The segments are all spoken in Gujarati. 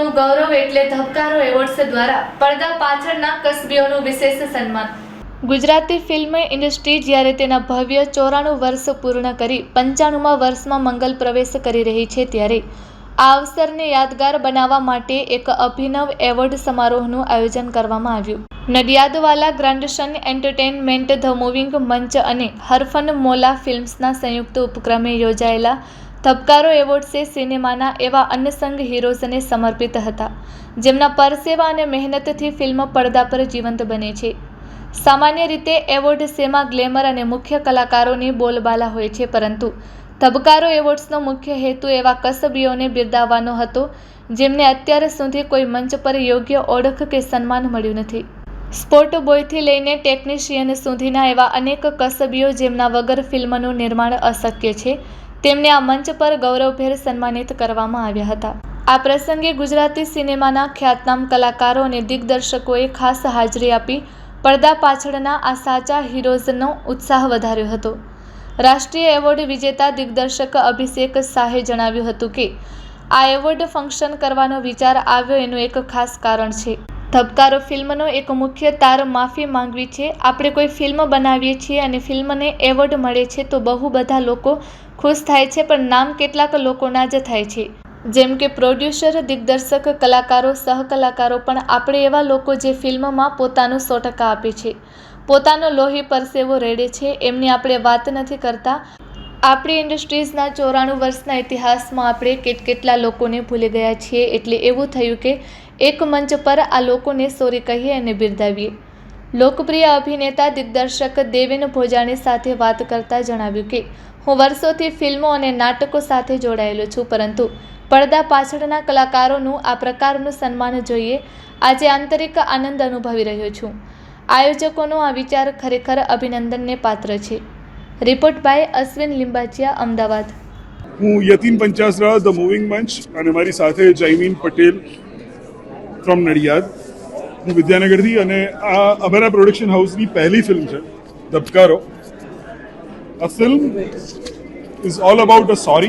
ફિલ્મનું ગૌરવ એટલે ધબકારો એવોર્ડ્સ દ્વારા પડદા પાછળના કસબીઓનું વિશેષ સન્માન. ગુજરાતી ફિલ્મ ઇન્ડસ્ટ્રી જ્યારે તેના ભવ્ય 94 વર્ષ પૂર્ણ કરી 95મા વર્ષમાં મંગલ પ્રવેશ કરી રહી છે, ત્યારે આ અવસરને યાદગાર બનાવવા માટે એક અભિનવ એવોર્ડ સમારોહનું આયોજન કરવામાં આવ્યું. નડિયાદવાલા ગ્રાન્ડસન એન્ટરટેનમેન્ટ, ધ મૂવિંગ મંચ અને હરફન મોલા ફિલ્મ્સના સંયુક્ત ઉપક્રમે યોજાયેલા ધબકારો એવોર્ડ્સે સિનેમાના એવા અનસંગ હીરોઝને સમર્પિત હતા, જેમના પરસેવા અને મહેનતથી ફિલ્મ પડદા પર જીવંત બને છે. સામાન્ય રીતે એવોર્ડ શેમાં ગ્લેમર અને મુખ્ય કલાકારોની બોલબાલા હોય છે, પરંતુ ધબકારો એવોર્ડ્સનો મુખ્ય હેતુ એવા કસબીઓને બિરદાવવાનો હતો, જેમને અત્યાર સુધી કોઈ મંચ પર યોગ્ય ઓળખ કે સન્માન મળ્યું નથી. સ્પોટ બોયથી લઈને ટેકનિશિયન સુધીના એવા અનેક કસબીઓ જેમના વગર ફિલ્મનું નિર્માણ અશક્ય છે, તેમને આ મંચ પર ગૌરવભેર સન્માનિત કરવામાં આવ્યા હતા. આ પ્રસંગે ગુજરાતી સિનેમાના ખ્યાતનામ કલાકારો અને દિગ્દર્શકોએ ખાસ હાજરી આપી પડદા પાછળના આ સાચા હીરોઝનો ઉત્સાહ વધાર્યો હતો. રાષ્ટ્રીય એવોર્ડ વિજેતા દિગ્દર્શક અભિષેક શાહે જણાવ્યું હતું કે આ એવોર્ડ ફંક્શન કરવાનો વિચાર આવ્યો એનું એક ખાસ કારણ છે. ધબકારો ફિલ્મનો એક મુખ્ય તાર માફી માંગવી છે. આપણે કોઈ ફિલ્મ બનાવીએ છીએ અને ફિલ્મને એવોર્ડ મળે છે તો બહુ બધા લોકો ખુશ થાય છે, પણ નામ કેટલાક લોકોના જ થાય છે, જેમ કે પ્રોડ્યુસર, દિગ્દર્શક, કલાકારો, સહકલાકારો. પણ આપણે એવા લોકો જે ફિલ્મમાં પોતાનું 100% આપે છે, પોતાનો લોહી પરસેવો રેડે છે, એમની આપણે વાત નથી કરતા. આપણી ઇન્ડસ્ટ્રીઝના 94 વર્ષના ઇતિહાસમાં આપણે કેટલા લોકોને ભૂલી ગયા છીએ, એટલે એવું થયું કે એક મંચ પર આ લોકોને સોરી કહીએ અને બિરદાવીએ. લોકપ્રિય અભિનેતા દિગ્દર્શક દેવેન ભોજાણી સાથે વાત કરતા જણાવ્યું કે હું વર્ષોથી ફિલ્મો અને નાટકો સાથે જોડાયેલો છું, પરંતુ પડદા પાછળના કલાકારોનું આ પ્રકારનું સન્માન જોઈએ આજે આંતરિક આનંદ અનુભવી રહ્યો છું. આયોજકોનો આ વિચાર ખરેખર અભિનંદનને પાત્ર છે. Report by Ashwin Limbachiya, Ahmedabad. હું યતીન પંચાસરા, ધ મૂવિંગ મંચ, અને મારી સાથે જયમીન પટેલ ફ્રોમ નડિયાદ. હું વિદ્યાનગરથી, અને આ અમારા પ્રોડક્શન હાઉસની પહેલી ફિલ્મ છે ધબકારો. A film is all about a sorry,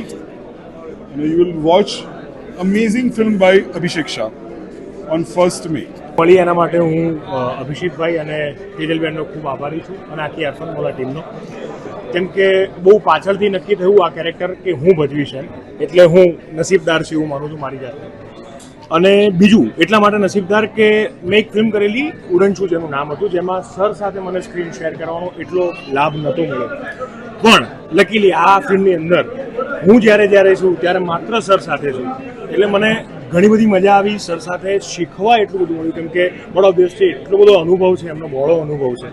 and you will watch amazing film by Abhishek Shah on 1st May. મળી એના માટે હું અભિષેકભાઈ અને તેજલબેનનો ખૂબ આભારી છું, અને આખી હરફન મોલા ટીમનો. કેમ કે બહુ પાછળથી નક્કી થયું આ કેરેક્ટર કે હું ભજવીશ એમ, એટલે હું નસીબદાર છું એવું માનું છું મારી જાતને. અને બીજું એટલા માટે નસીબદાર કે મેં એક ફિલ્મ કરેલી ઉડનછુ જેનું નામ હતું, જેમાં સર સાથે મને સ્ક્રીન શેર કરવાનો એટલો લાભ નહોતો મળ્યો. પણ લકીલી આ ફિલ્મની અંદર હું જ્યારે છું ત્યારે માત્ર સર સાથે છું, એટલે મને ઘણી બધી મજા આવી. સર સાથે શીખવા એટલું બધું મળ્યું, કેમ કે બડો દેશ છે, એટલો બધો અનુભવ છે, એમનો બહોળો અનુભવ છે.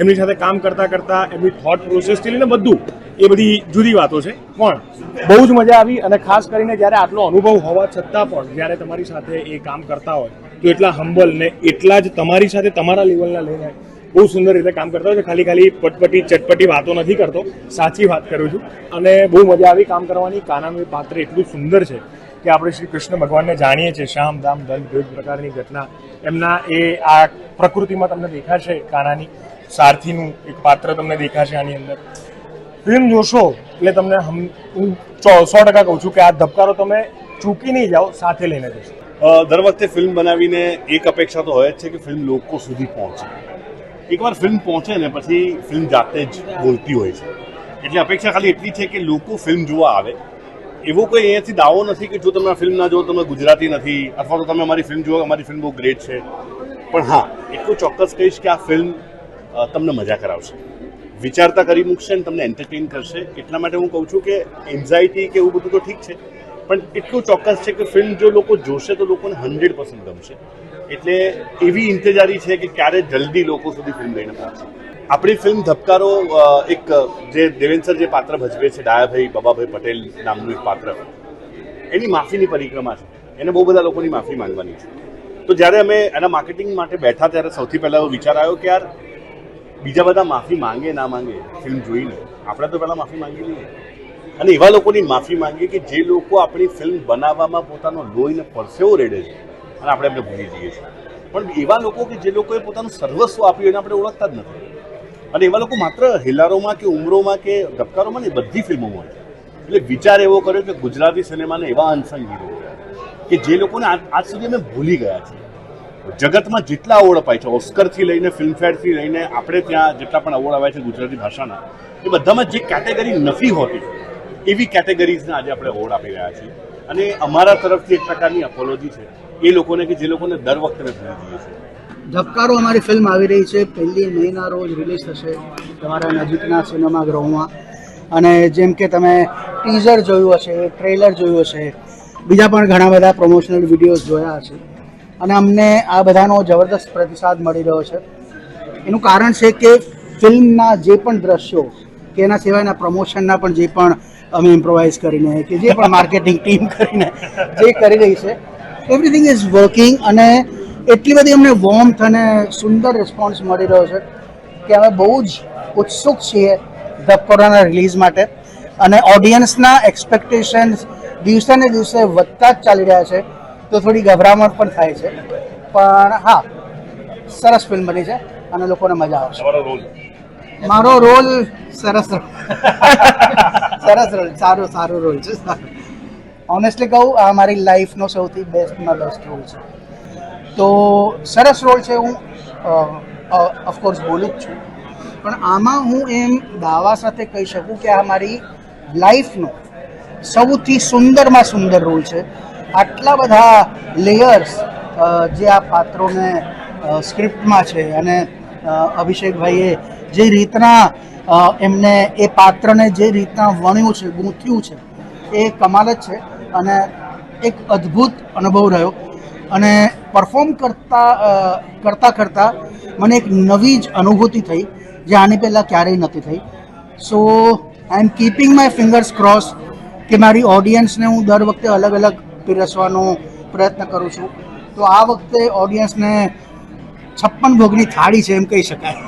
એમની સાથે કામ કરતાં એમની થોટ પ્રોસેસથી લઈને બધું એ બધી જુદી વાતો છે, પણ બહુ જ મજા આવી. અને ખાસ કરીને જ્યારે આટલો અનુભવ હોવા છતાં પણ જ્યારે તમારી સાથે એ કામ કરતા હોય તો એટલા હમ્બલ ને એટલા જ તમારી સાથે તમારા લેવલના લઈને બહુ સુંદર રીતે કામ કરતા હોય છે. ખાલી પટપટી ચટપટી વાતો નથી કરતો, સાચી વાત કરું છું. અને બહુ મજા આવી કામ કરવાની. કાનાનું એ પાત્ર એટલું સુંદર છે કે આપણે શ્રી કૃષ્ણ ભગવાનને જાણીએ છીએ, શામ દામ દંડ વિવિધ પ્રકારની ઘટના એમના એ આ પ્રકૃતિમાં તમને દેખાશે. કાનાની સારથીનું એક પાત્ર તમને દેખાશે આની અંદર. ફિલ્મ જોશો એટલે તમને હું 100% કહું છું કે આ ધબકારો તમે ચૂકી નહીં જાઓ, સાથે લઈને જશો. દર વખતે ફિલ્મ બનાવીને એક અપેક્ષા તો હોય જ છે કે ફિલ્મ લોકો સુધી પહોંચે. એકવાર ફિલ્મ પહોંચે ને પછી ફિલ્મ જાતે જ બોલતી હોય છે. એટલે અપેક્ષા ખાલી એટલી છે કે લોકો ફિલ્મ જોવા આવે. એવો કોઈ અહીંયાથી દાવો નથી કે જો તમે આ ફિલ્મ ના જુઓ તમે ગુજરાતી નથી, અથવા તો તમે અમારી ફિલ્મ જુઓ અમારી ફિલ્મ બહુ ગ્રેટ છે. પણ હા, એટલું ચોક્કસ કહીશ કે આ ફિલ્મ તમને મજા કરાવશે, વિચારતા કરી મૂકશે અને તમને એન્ટરટેન કરશે. એટલા માટે હું કહું છું કે એન્ઝાયટી કે એવું બધું તો ઠીક છે, પણ એટલું ચોક્કસ છે કે ફિલ્મ જો લોકો જોશે તો લોકોને 100% ગમશે. એટલે એવી ઇંતજારી છે કે ક્યારે જલ્દી લોકો સુધી ફિલ્મ લઈને પહોંચે. આપણી ફિલ્મ ધબકારો એક જે દેવેન સર જે પાત્ર ભજવે છે, ડાયાભાઈ બાબાભાઈ પટેલ નામનું એક પાત્ર, એની માફીની પરિક્રમા છે. એને બહુ બધા લોકોની માફી માંગવાની છે. તો જ્યારે અમે એના માર્કેટિંગ માટે બેઠા ત્યારે સૌથી પહેલાં એવો વિચાર આવ્યો કે યાર બીજા બધા માફી માંગે ના માંગે ફિલ્મ જોઈને, આપણે તો પહેલાં માફી માંગી લઈએ અને એવા લોકોની માફી માંગીએ કે જે લોકો આપણી ફિલ્મ બનાવવામાં પોતાનો લોહીને પરસેવો રેડે છે અને આપણે એમને ભૂલી જઈએ છીએ. પણ એવા લોકો કે જે લોકોએ પોતાનું સર્વસ્વ આપ્યું એને આપણે ઓળખતા જ નથી. અને એવા લોકો માત્ર હેલારોમાં કે ઉમરોમાં કે ધબકારોમાં નહીં, બધી ફિલ્મોમાં છે. એટલે વિચાર એવો કર્યો કે ગુજરાતી સિનેમાને એવા અનસંગ હીરો કે જે લોકોને આજ સુધી અમે ભૂલી ગયા છીએ. જગતમાં જેટલા એવોર્ડ અપાય છે, ઓસ્કરથી લઈને ફિલ્મફેરથી લઈને આપણે ત્યાં જેટલા પણ એવોર્ડ અપાય છે ગુજરાતી ભાષાના, એ બધામાં જે કેટેગરી નથી હોતી એવી કેટેગરીઝને આજે આપણે એવોર્ડ આપી રહ્યા છીએ. અને અમારા તરફથી એક પ્રકારની અપોલોજી છે એ લોકોને કે જે લોકોને દર વખતે અમે ભૂલી જઈએ છીએ. ધબકારો અમારી ફિલ્મ આવી રહી છે, 1 મેના રોજ રિલીઝ થશે તમારા નજીકના સિનેમાગૃહોમાં. અને જેમ કે તમે ટીઝર જોયું હશે, ટ્રેલર જોયું હશે, બીજા પણ ઘણા બધા પ્રમોશનલ વિડીયોઝ જોયા હશે અને અમને આ બધાનો જબરદસ્ત પ્રતિસાદ મળી રહ્યો છે. એનું કારણ છે કે ફિલ્મના જે પણ દ્રશ્યો કે એના સિવાયના પ્રમોશનના પણ જે પણ અમે ઇમ્પ્રોવાઇઝ કરીને કે જે પણ માર્કેટિંગ ટીમ કરીને જે કરી રહી છે, એવરીથિંગ ઇઝ વર્કિંગ. અને એટલી બધી અમને વોર્મથ અને સુંદર રિસ્પોન્સ મળી રહ્યો છે કે અમે બહુ જ ઉત્સુક છીએ ધબકારોના રિલીઝ માટે. અને ઓડિયન્સના એક્સપેક્ટેશન્સ દિવસે ને દિવસે વધતા જ ચાલી રહ્યા છે, તો થોડી ગભરામણ પણ થાય છે. પણ હા, સરસ ફિલ્મ બની છે અને લોકોને મજા આવશે. મારો રોલ સરસ રોલ, સારો રોલ છે. ઓનેસ્ટલી કહું, આ મારી લાઈફનો સૌથી બેસ્ટમાં બેસ્ટ રોલ છે. તો સરસ રોલ છે, હું ઓફકોર્સ બોલું જ છું. પણ આમાં હું એમ દાવા સાથે કહી શકું કે આ મારી લાઈફનો સૌથી સુંદરમાં સુંદર રોલ છે. આટલા બધા લેયર્સ જે આ પાત્રોને સ્ક્રિપ્ટમાં છે અને અભિષેકભાઈએ જે રીતના એમને એ પાત્રને જે રીતના વણ્યું છે, ગૂંથ્યું છે, એ કમાલ જ છે. અને એક અદ્ભુત અનુભવ રહ્યો. અને પરફોર્મ કરતાં મને એક નવી જ અનુભૂતિ થઈ જે આની પહેલાં ક્યારેય નથી થઈ. સો આઈ એમ કીપિંગ માય ફિંગર્સ ક્રોસ કે મારી ઓડિયન્સને હું દર વખતે અલગ અલગ પીરસવાનો પ્રયત્ન કરું છું. તો આ વખતે ઓડિયન્સને 56 ભોગની થાળી છે એમ કહી શકાય.